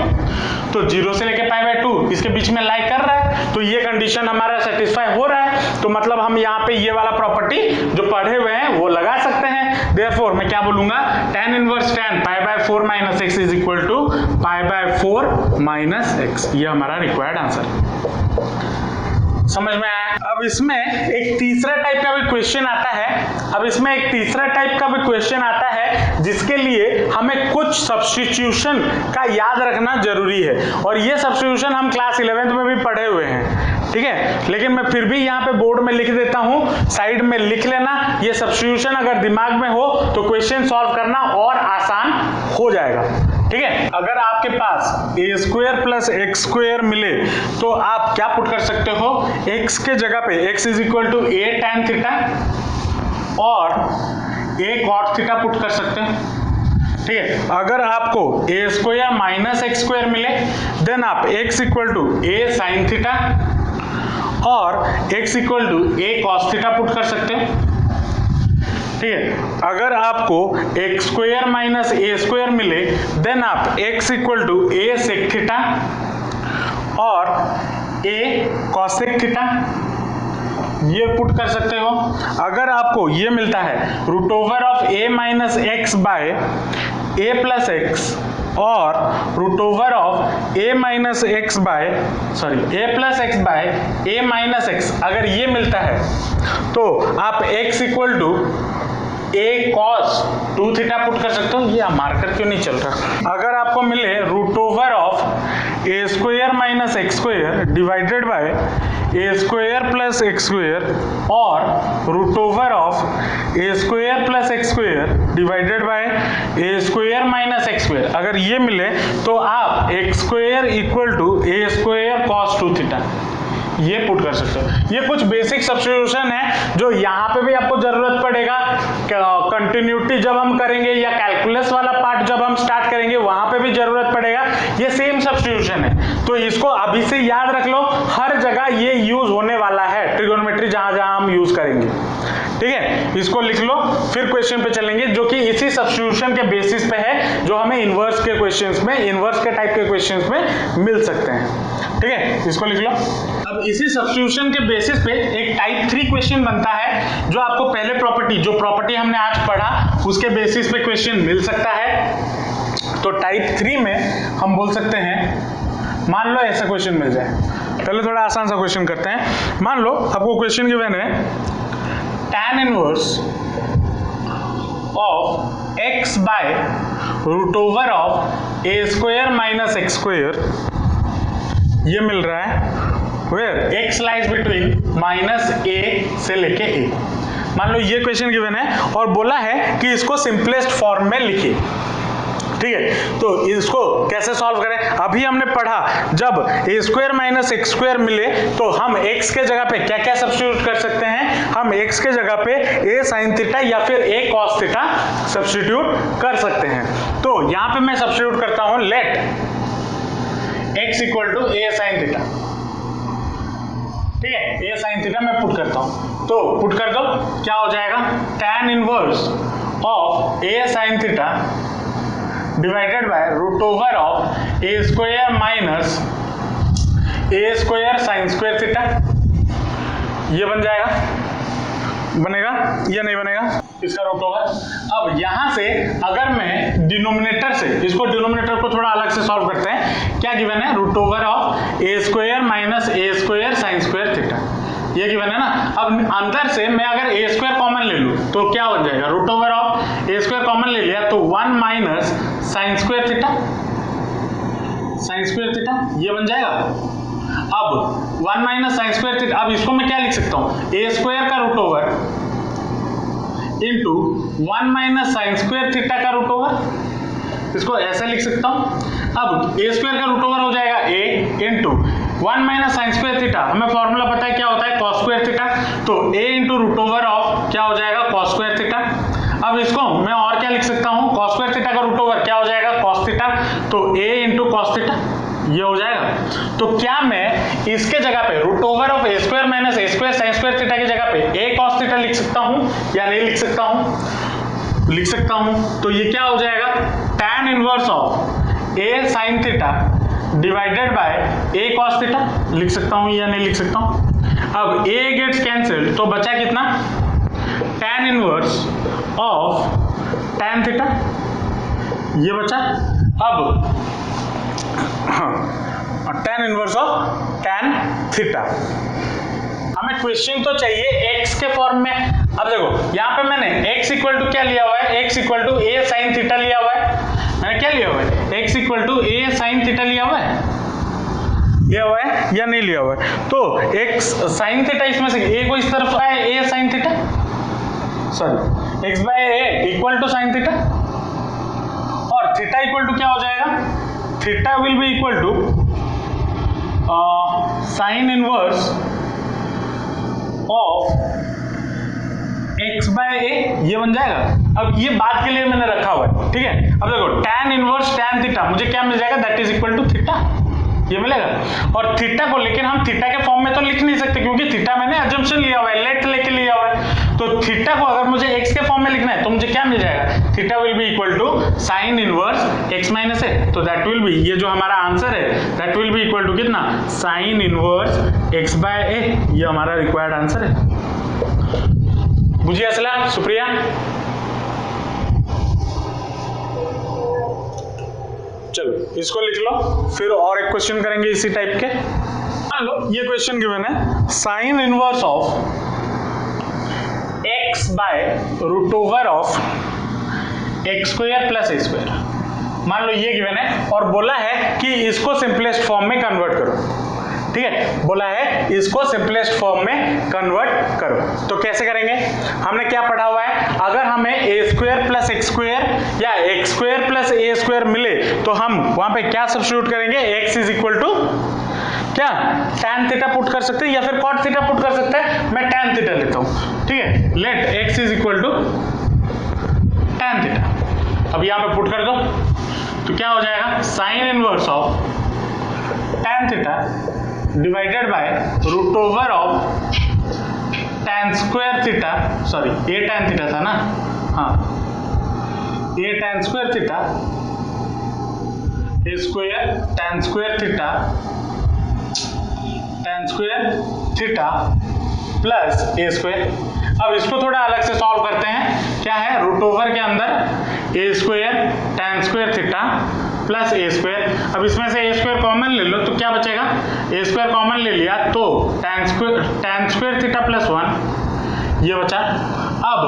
तो 0 से लेके π/2 इसके बीच में लाई कर रहा है, तो ये कंडीशन हमारा सेटिस्फाई हो रहा है। तो मतलब हम यहाँ पे ये वाला प्रॉपर्टी जो पढ़े हुए हैं वो लगा सकते हैं। देयरफॉर मैं क्या बोलूंगा, tan inverse tan π/4 minus x is equal to π/4 minus x, ये हमारा रिक्वायर्ड आंसर है। समझ में आया। अब इसमें एक तीसरा टाइप का भी क्वेश्चन आता है, जिसके लिए हमें कुछ सब्स्टिट्यूशन का याद रखना जरूरी है, और ये सब्स्टिट्यूशन हम क्लास 11th में भी पढ़े हुए हैं, ठीक है, लेकिन मैं फिर भी यहाँ पे बोर्ड में लिख देता हूँ, साइड में लिख लेना। ये सब्स्टिट्यूशन अगर दिमाग में हो तो क्वेश्चन सॉल्व करना और आसान हो जाएगा, ठीक है। अगर आपके पास a² प्लस x² मिले तो आप क्या पुट कर सकते हो, x के जगह पे x is equal to a tan theta और a cot थीटा पुट कर सकते हैं, ठीक है। अगर आपको a² माइनस x² मिले देन आप x equal to a sin theta और x equal to a cos theta put कर सकते हैं, ठीक है। अगर आपको x² माइनस a² मिले देन आप x equal to a sec theta और a cosec थीटा ये पुट कर सकते हो। अगर आपको ये मिलता है root over of a minus X by a plus X और root over of a minus X by a plus X by a minus X, अगर ये मिलता है तो आप x equal to a cos 2 theta put कर सकते हो। ये मार्कर क्यों नहीं चल रहा। अगर आपको मिले root over of a² minus x² divided by a² plus x² और root over of a² plus x² divided by a² minus x², अगर ये मिले तो आप x² equal to a² cos 2 theta ये पुट कर सकते हो। ये कुछ बेसिक सब्स्टिट्यूशन है जो यहाँ पे भी आपको जरूरत पड़ेगा, कंटिन्यूटी जब हम करेंगे या कैलकुलस वाला पार्ट जब हम स्टार्ट करेंगे वहां पे भी जरूरत पड़ेगा। ये सेम सब्स्टिट्यूशन है, तो इसको अभी से याद रख लो, हर जगह ये यूज होने वाला है, ट्रिगोनोमेट्री जहां जहां हम यूज करेंगे, ठीक है। इसको लिख लो, फिर क्वेश्चन पे चलेंगे जो कि इसी सब्स्टिट्यूशन के बेसिस पे है, जो हमें इनवर्स के क्वेश्चंस में, इनवर्स के टाइप के क्वेश्चंस में मिल सकते हैं, ठीक है। इसको लिख लो। अब इसी सब्स्टिट्यूशन के बेसिस पे एक टाइप 3 क्वेश्चन बनता है, जो आपको पहले प्रॉपर्टी हमने आज पढ़ा उसके बेसिस पे क्वेश्चन मिल सकता है। तो टाइप 3 में हम बोल सकते हैं, मान लो ऐसा क्वेश्चन मिल जाए। पहले थोड़ा आसान सा क्वेश्चन करते हैं। मान लो आपको क्वेश्चन गिवन है tan inverse of x by root over of a² minus x² ये मिल रहा है, where x lies between minus a से लेके a। मान लो ये क्वेश्चन गिवन है और बोला है कि इसको सिंपलेस्ट फॉर्म में लिखिए, ठीक है। तो इसको कैसे सॉल्व करें, अभी हमने पढ़ा जब a² माइनस x² मिले तो हम x के जगह पे क्या क्या सब्स्टिट्यूट कर सकते हैं, हम x के जगह पे a sin थीटा या फिर a cos थीटा सब्स्टिट्यूट कर सकते हैं। तो यहां पे मैं सब्स्टिट्यूट करता हूं, let x equal to a sin theta, ठीक है। a sin थीटा मैं पुट करता हूं, तो पुट कर दो, क्या हो जाएगा tan inverse of a sin theta divided by root over of a² minus a² sin square theta. ये बन जाएगा, बनेगा या नहीं बनेगा इसका रूट ओवर। अब यहां से अगर मैं डिनोमिनेटर से, इसको डिनोमिनेटर को थोड़ा अलग से सॉल्व करते हैं, क्या गिवन है root over of a² minus a² sin square theta, ये गिवन है ना। अब अंदर से मैं अगर a² कॉमन ले लूं तो क्या बन जाएगा, root over of a² common ले लिया तो 1 minus sin square theta, sin square theta ये बन जाएगा। अब 1 माइनस साइन स्क्वायर थीटा, अब इसको मैं क्या लिख सकता हूँ, ए स्क्वायर का root over into 1 minus sine square theta का रूट ओवर, इसको ऐसा लिख सकता हूँ। अब ए स्क्वायर का रूट ओवर हो जाएगा A into 1 minus sine square theta, हमें फॉर्मूला पता है क्या होता है, कॉस स्क्वायर थीटा, तो A into root over of क्या हो जाएगा, कॉस स्क्वायर थीटा। अब इसको मैं और क्या लिख सकता हूँ, कॉस स्क्वायर थीटा का रूट ओवर क्या हो जाएगा, कॉस थीटा, तो ए इंटू कॉस थीटा ये हो जाएगा। तो क्या मैं इसके जगह पे root over of a square minus a square sine square theta की जगह पे ए कॉस थीटा लिख सकता हूँ या नहीं लिख सकता हूँ, लिख सकता हूँ। तो ये क्या हो जाएगा, tan inverse of A sine theta divided bye A cos theta, लिख सकता हूँ या नहीं लिख सकता हूँ। अब ए गेट्स कैंसिल, तो बचा कितना, tan inverse of tan theta ये बचा। अब हाँ, tan inverse of tan theta, हमें क्वेश्चन तो चाहिए x के फॉर्म में। अब देखो यहाँ पे मैंने x इक्वल टू क्या लिया हुआ है, x equal to a sine theta लिया हुआ है, मैंने क्या लिया हुआ है, x equal to a sine theta लिया हुआ है या नहीं लिया हुआ है। तो x साइन थीटा इसमें से a को इस तरफ है a sine theta, sorry x by a equal to sine theta, और थीटा इक्वल टू क्या हो जाएगा, theta will be equal to sine inverse of x by a, ये बन जाएगा। अब ये बात के लिए मैंने रखा हुआ है, ठीक है। अब देखो tan इनवर्स tan थीटा मुझे क्या मिल जाएगा, that is equal to theta, ये मिलेगा। और थीटा को लेकिन हम थीटा के फॉर्म में तो लिख नहीं सकते, क्योंकि थीटा मैंने अजम्पशन लिया हुआ है, लेट लेके लिया हुआ है। तो थीटा को अगर मुझे x के फॉर्म में लिखना है तो मुझे क्या मिल जाएगा, theta will be equal to sine inverse x minus A, तो दैट विल बी, ये जो हमारा आंसर है that will be equal to कितना, sine inverse x by A, ये हमारा रिक्वायर्ड आंसर है। बुझिए असला, सुप्रिया। चलो इसको लिख लो, फिर और एक क्वेश्चन करेंगे इसी टाइप के। मान लो ये क्वेश्चन गिवन है, sine inverse of x by root over of x square plus a square, मान लो ये गिवन है और बोला है कि इसको सिंपलेस्ट फॉर्म में कन्वर्ट करो, ठीक है, बोला है इसको सिंपलेस्ट फॉर्म में कन्वर्ट करो। तो कैसे करेंगे, हमने क्या पढ़ा हुआ है, अगर हमें ए स्क्वायर प्लस एक्स स्क्वायर या x square plus a square मिले तो हम वहां पे क्या सब्स्टिट्यूट करेंगे, x इज इक्वल टू क्या, tan थीटा पुट कर सकते हैं या फिर cot थीटा पुट कर सकते हैं, मैं tan थीटा लेता हूं, ठीक है, let x is equal to tan theta. अब यहां पे पुट कर दो तो क्या हो जाएगा, sine inverse of tan theta divided by root over of tan square theta, sorry a tan theta था ना, हाँ a tan square theta, a square tan square theta, tan square theta plus a square. अब इसको थोड़ा अलग से solve करते हैं, क्या है, रूट ओवर के अंदर a square tan square theta plus a square. अब इसमें से a स्क्वायर कॉमन ले लो तो क्या बचेगा, a स्क्वायर कॉमन ले लिया तो tan स्क्वायर थीटा प्लस 1 ये बचा। अब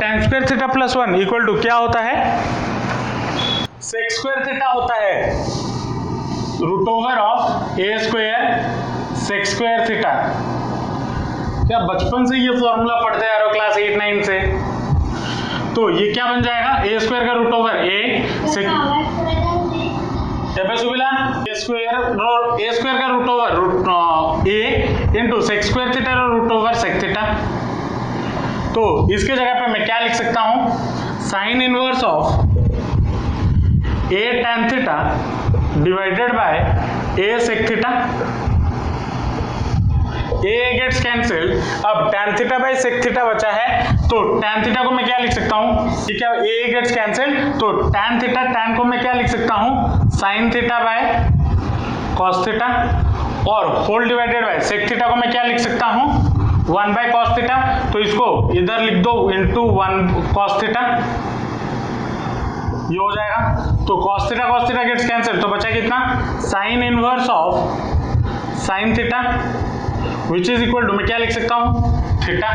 tan square theta plus 1 equal to क्या होता है, sec स्क्वायर थीटा होता है root over of a square sec square theta. क्या बचपन से ये फॉर्मूला पढ़ते आ रहे हो क्लास 8-9 से, तो ये क्या बन जाएगा, a स्क्वायर का root over a sec, A square का root over a into sec square theta का रूट ओवर सेक थीटा। तो इसके जगह पे मैं क्या लिख सकता हूं, sine inverse of a tan theta divided by a sec theta, a gets cancelled. अब tan theta by sec theta बचा है तो tan थीटा को मैं क्या लिख सकता हूं, ठीक है, a गेट्स कैंसिल्ड तो tan थीटा, tan को मैं क्या लिख सकता हूं, sin theta by cos theta, और whole divided by sec theta को मैं क्या लिख सकता हूं, 1 बाय cos थीटा। तो इसको इधर लिख दो इनटू 1 cos थीटा, ये हो जाएगा। तो cos थीटा गेट्स कैंसिल, तो बचा कितना, sine inverse of sine theta which is equal to मैं क्या लिख सकता हूं, थीटा।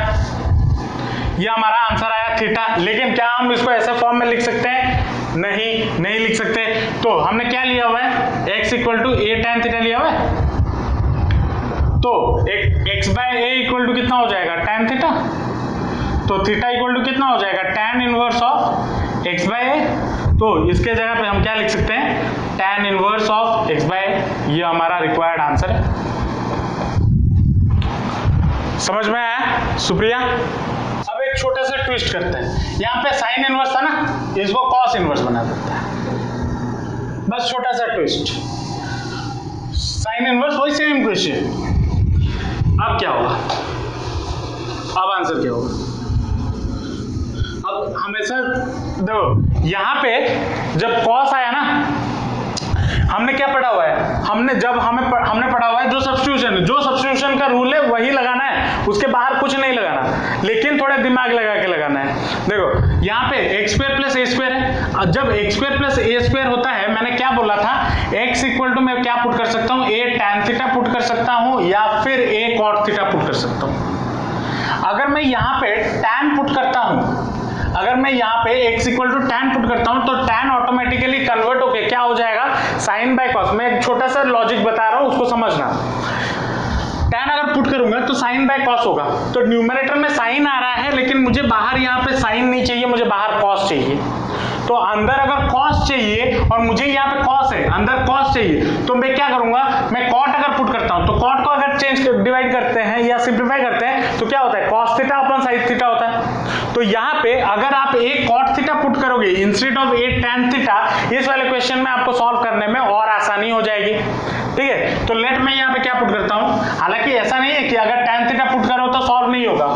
ये हमारा आंसर आया थीटा। लेकिन क्या हम इसको ऐसे फॉर्म में लिख सकते हैं, नहीं लिख सकते। तो हमने क्या लिया हुआ है, x equal to a tan theta लिया हुआ है, तो एक x by A equal to कितना हो जाएगा tan थीटा, तो थीटा इक्वल टू कितना हो जाएगा tan inverse of x by A. तो इसके जगह पे हम क्या लिख सकते हैं, tan inverse of x by A, ये हमारा रिक्वायर्ड आंसर है। समझ में आया सुप्रिया? अब एक छोटा सा ट्विस्ट करते हैं, यहाँ पे साइन इनवर्स था ना, इसको कॉस इनवर्स बना देता है, बस छोटा सा ट्विस्ट। साइन इनवर्स वही सेम क्वेश्चन। अब क्या होगा, अब आंसर क्या होगा? अब हमेशा देखो यहाँ पे जब कॉस आया ना, हमने क्या पढ़ा हुआ है, हमने पढ़ा हुआ है जो सब्स्टिट्यूशन का रूल है वही लगाना है, उसके बाहर कुछ नहीं लगाना, लेकिन थोड़ा दिमाग लगा के लगाना है। देखो यहाँ पे x square plus a square है, जब x square plus a square होता है, मैंने क्या बोला था, एक्स इक्वल टू मैं क्या पुट कर सकता हूँ, ए tan थीटा पुट कर सकता हूँ या फिर ए cot थीटा पुट कर सकता हूँ। अगर मैं यहाँ पे tan पुट करता हूँ, अगर मैं यहाँ पे x equal to tan put करता हूँ, तो tan ऑटोमेटिकली कन्वर्ट होके क्या हो जाएगा, sin बाय cos। मैं एक छोटा सा लॉजिक बता रहा हूँ, उसको समझना। tan अगर पुट करूंगा तो sin बाय cos होगा, तो न्यूमरेटर में sin आ रहा है, लेकिन मुझे बाहर यहाँ पे sin नहीं चाहिए, मुझे बाहर cos चाहिए। तो अंदर अगर cos चाहिए और मुझे यहाँ पे cos है, अंदर cos चाहिए, तो मैं क्या करूंगा, मैं cot अगर पुट करता हूँ, तो cot को अगर डिवाइड करते हैं या सिंप्लीफाई करते हैं तो क्या होता है, cos थीटा अपन sin थीटा होता है। तो यहाँ पे अगर आप a cot थीटा पुट करोगे instead of a tan theta, इस वाले क्वेश्चन में आपको सॉल्व करने में और आसानी हो जाएगी। ठीक है, तो लेट मैं यहाँ पे क्या पुट करता हूँ, हालांकि ऐसा नहीं है कि अगर tan थीटा पुट करो तो सॉल्व नहीं होगा,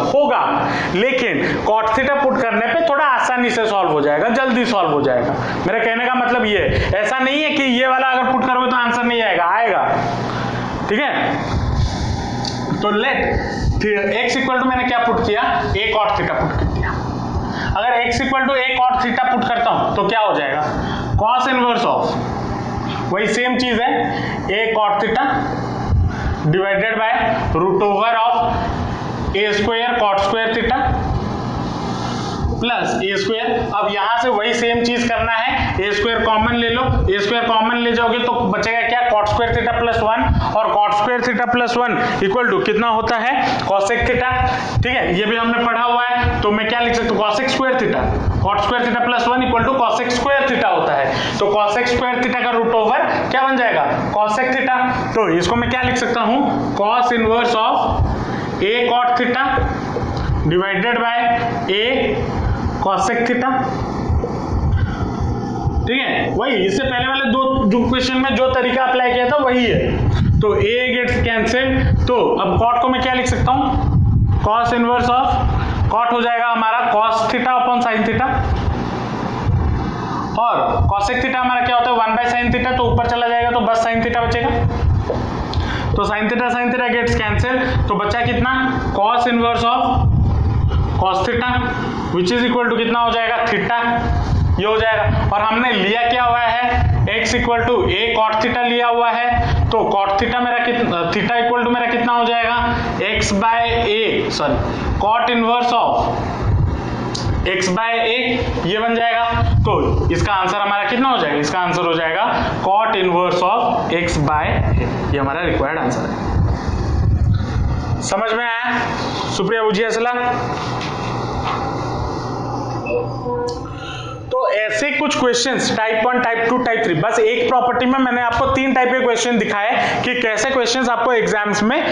लेकिन cot थीटा पुट करने पे थोड़ा आसानी से सॉल्व हो जाएगा, जल्दी सॉल्व हो जाएगा। मेरा कहने का मतलब ये, ऐसा नहीं है कि ये वाला अगर पुट करोगे तो आंसर नहीं आएगा। ठीक है, तो लेट x इक्वल टू मैंने क्या पुट किया, a cot थीटा पुट कर दिया। अगर x equal to a cot theta put करता हूं तो क्या हो जाएगा, cos इनवर्स ऑफ, वही सेम चीज है, a cot theta divided by root over of a square cot square theta plus a square. अब यहां से वही सेम चीज करना है, a स्क्वायर कॉमन ले लो, a स्क्वायर कॉमन ले जाओगे तो बचेगा क्या, cot स्क्वायर थीटा प्लस 1, और cot square theta plus 1 equal to कितना होता है, cosec थीटा। ठीक है, ये भी हमने पढ़ा हुआ है, तो मैं क्या लिख सकता हूँ, cosec square theta, cot square theta plus 1 equal to cosec square theta होता है। तो cosec स्क्वायर थीटा का रूट ओवर क्या बन जाएगा, cosec थीटा। तो इसको मैं क्या लिख सकता हूँ, cos inverse of a cot theta divided by a cosec theta. ठीक है, वही इससे पहले वाले दो क्वेश्चन में जो तरीका अप्लाई किया था वही है। तो a गेट्स कैंसिल, तो अब cot को मैं क्या लिख सकता हूं, cos इनवर्स ऑफ cot हो जाएगा हमारा cos theta upon sin theta, और cosec थीटा हमारा क्या होता है 1 बाय sin थीटा, तो ऊपर चला जाएगा तो बस sin थीटा बचेगा। तो sin थीटा गेट्स कैंसिल, तो बचा कितना, cos inverse of cos theta which is equal to कितना हो जाएगा, थीटा, ये हो जाएगा। और हमने लिया क्या हुआ है, x equal to a cot theta लिया हुआ है, तो cot थीटा मेरा कितना, थीटा इक्वल टू मेरा कितना हो जाएगा, x by a, sorry cot inverse of x by a, ये बन जाएगा। तो इसका आंसर हमारा कितना हो जाएगा, इसका आंसर हो जाएगा cot inverse of x by a, ये हमारा रिक्वायर्ड आंसर है। समझ में आया सुप्रिया बुझी असला? तो ऐसे कुछ क्वेश्चंस टाइप 1, टाइप 2, टाइप 3, बस एक प्रॉपर्टी में मैंने आपको 3 टाइप के क्वेश्चन दिखाए कि कैसे क्वेश्चंस आपको एग्जाम्स में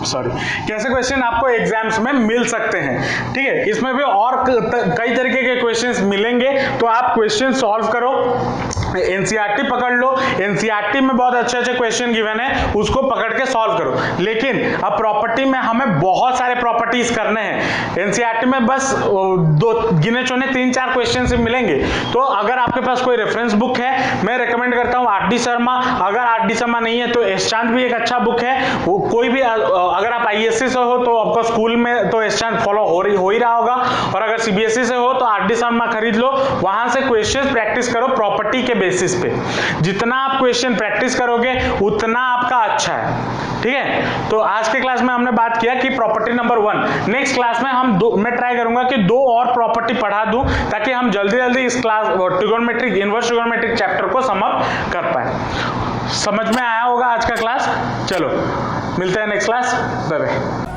कैसे क्वेश्चन आपको एग्जाम्स में मिल सकते हैं। ठीक है, इसमें भी और कई तरीके के क्वेश्चंस मिलेंगे, तो आप क्वेश्चन सॉल्व करो, एनसीईआरटी पकड़ लो, एनसीईआरटी में बहुत अच्छे क्वेश्चन गिवन है, उसको पकड़ के सॉल्व करो। लेकिन अब प्रॉपर्टी में हमें बहुत सारे प्रॉपर्टीज करने हैं, एनसीईआरटी में बस दो गिने चुने 3-4 क्वेश्चन से मिलेंगे। तो अगर आपके पास कोई रेफरेंस बुक है, मैं रेकमेंड करता हूँ आर डी शर्मा, अगर आर डी शर्मा नहीं है तो एस चांद भी एक अच्छा बुक है। वो कोई भी अगर आप आईएससी से हो तो आपका स्कूल में तो एस चांद फॉलो हो ही रहा होगा, और अगर सीबीएसई से हो तो आर डी शर्मा खरीद लो, वहां से क्वेश्चन प्रैक्टिस करो प्रॉपर्टी के बेसिस पे। जितना आप क्वेश्चन प्रैक्टिस करोगे उतना आपका अच्छा है। ठीक है, तो आज के क्लास में हमने बात किया कि प्रॉपर्टी नंबर 1। नेक्स्ट क्लास में मैं ट्राई करूंगा कि 2 और प्रॉपर्टी पढ़ा दूं, ताकि हम जल्दी इस class trigonometric, inverse trigonometric chapter को समाप्त कर पाए। समझ में आया होगा आज का क्लास। चलो मिलते हैं नेक्स्ट क्लास, बाय बाय।